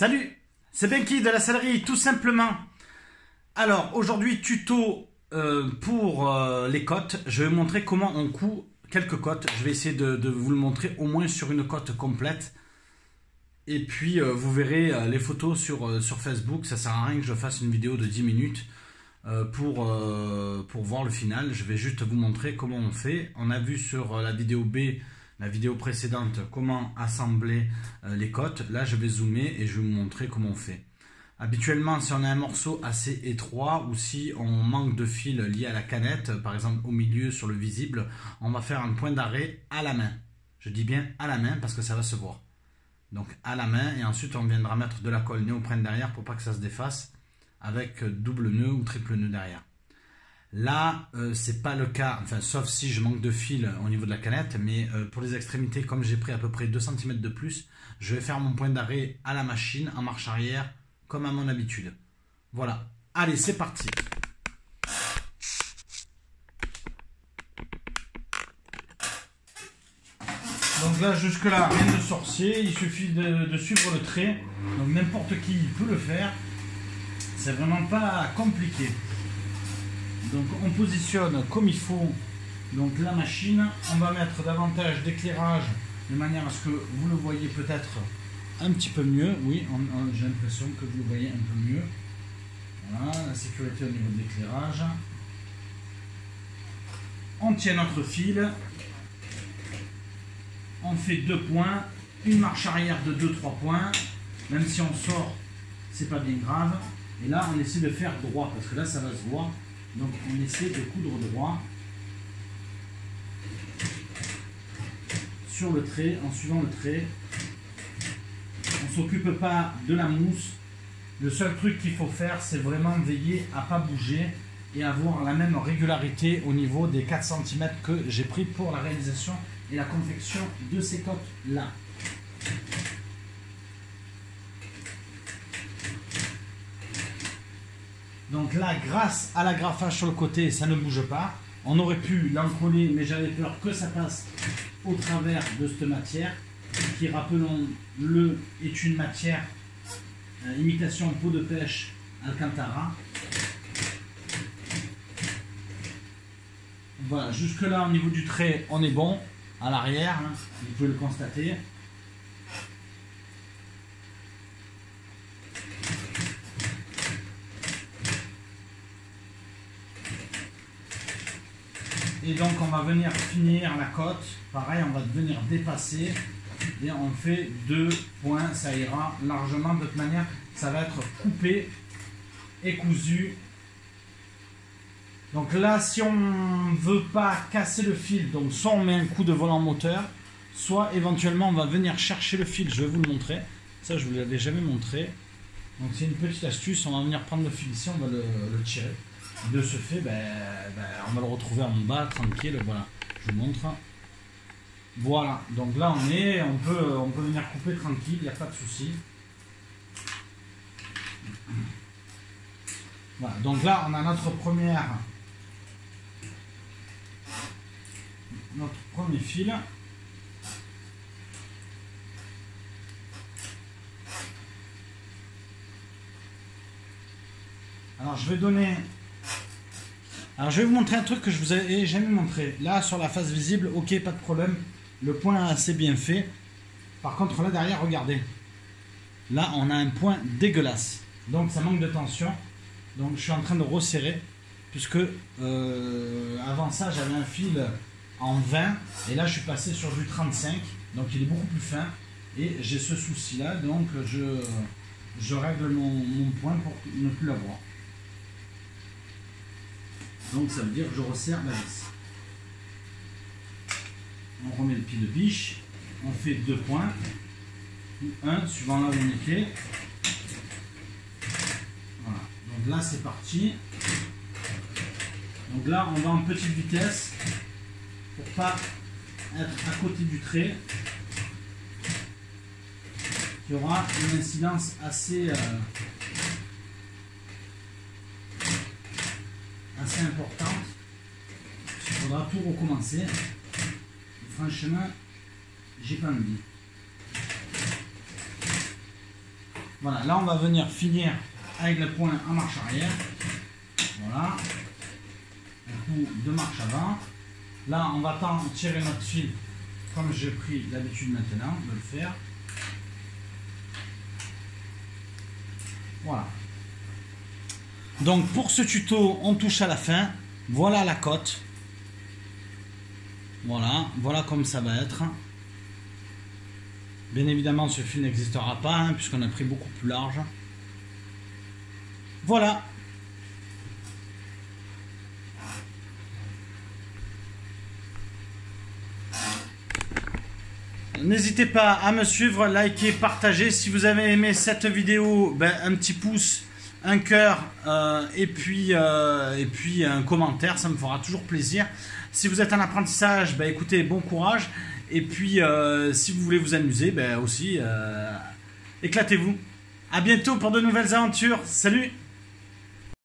Salut, c'est Benki de la sellerie, tout simplement. Alors, aujourd'hui, tuto pour les cotes. Je vais vous montrer comment on coud quelques cotes. Je vais essayer de vous le montrer au moins sur une cote complète. Et puis, vous verrez les photos sur Facebook. Ça sert à rien que je fasse une vidéo de 10 minutes pour voir le final. Je vais juste vous montrer comment on fait. On a vu sur la vidéo B, la vidéo précédente, comment assembler les cotes. Là, je vais zoomer et je vais vous montrer comment on fait. Habituellement, si on a un morceau assez étroit ou si on manque de fil lié à la canette, par exemple au milieu sur le visible, on va faire un point d'arrêt à la main. Je dis bien à la main parce que ça va se voir. Donc à la main, et ensuite on viendra mettre de la colle néoprène derrière pour pas que ça se défasse avec double nœud ou triple nœud derrière. Là, c'est pas le cas, enfin sauf si je manque de fil au niveau de la canette, mais pour les extrémités, comme j'ai pris à peu près 2 cm de plus, je vais faire mon point d'arrêt à la machine, en marche arrière, comme à mon habitude. Voilà, allez, c'est parti. Donc là, jusque là, rien de sorcier, il suffit de suivre le trait, donc n'importe qui peut le faire, c'est vraiment pas compliqué. Donc on positionne comme il faut donc la machine, on va mettre davantage d'éclairage de manière à ce que vous le voyez peut-être un petit peu mieux. Oui, j'ai l'impression que vous le voyez un peu mieux. Voilà, la sécurité au niveau de l'éclairage. On tient notre fil, on fait 2 points, une marche arrière de 2-3 points, même si on sort, c'est pas bien grave. Et là on essaie de faire droit, parce que là ça va se voir. Donc on essaie de coudre droit sur le trait, en suivant le trait. On ne s'occupe pas de la mousse. Le seul truc qu'il faut faire, c'est vraiment veiller à ne pas bouger et avoir la même régularité au niveau des 4 cm que j'ai pris pour la réalisation et la confection de ces cotes là. Donc là, grâce à l'agrafage sur le côté, ça ne bouge pas. On aurait pu l'encoller, mais j'avais peur que ça passe au travers de cette matière, qui, rappelons-le, est une matière imitation peau de pêche Alcantara. Voilà, jusque là, au niveau du trait, on est bon. À l'arrière, hein, vous pouvez le constater. Et donc on va venir finir la cote, pareil on va venir dépasser et on fait 2 points, ça ira largement, de toute manière ça va être coupé et cousu. Donc là si on ne veut pas casser le fil, donc soit on met un coup de volant moteur, soit éventuellement on va venir chercher le fil, je vais vous le montrer, ça je ne vous l'avais jamais montré. Donc c'est une petite astuce, on va venir prendre le fil ici, on va le tirer. De ce fait, on va le retrouver en bas, tranquille, voilà, je vous montre. Voilà, donc là on peut venir couper tranquille, il n'y a pas de souci. Voilà, donc là on a notre premier fil. Alors je vais vous montrer un truc que je vous avais jamais montré. Là, sur la face visible, ok, pas de problème. Le point est assez bien fait. Par contre, là derrière, regardez. Là, on a un point dégueulasse. Donc, ça manque de tension. Donc, je suis en train de resserrer. Puisque, avant ça, j'avais un fil en 20. Et là, je suis passé sur du 35. Donc, il est beaucoup plus fin. Et j'ai ce souci-là. Donc, je règle mon point pour ne plus l'avoir. Donc ça veut dire que je resserre la vis. On remet le pied de biche, on fait 2 points, ou 1 suivant là où on était. Voilà, donc là c'est parti. Donc là on va en petite vitesse pour pas être à côté du trait, qui aura une incidence assez importante. Il faudra tout recommencer. Et franchement, j'ai pas envie. Voilà, là on va venir finir avec le point en marche arrière. Voilà. Un coup de marche avant. Là on va tirer notre fil comme j'ai pris l'habitude maintenant de le faire. Voilà. Donc pour ce tuto, on touche à la fin. Voilà la cote. Voilà comme ça va être. Bien évidemment, ce fil n'existera pas, hein, puisqu'on a pris beaucoup plus large. Voilà. N'hésitez pas à me suivre, liker, partager. Si vous avez aimé cette vidéo, un petit pouce, un cœur et puis un commentaire, ça me fera toujours plaisir. Si vous êtes en apprentissage, écoutez, bon courage. Et puis si vous voulez vous amuser, aussi éclatez-vous. À bientôt pour de nouvelles aventures. Salut!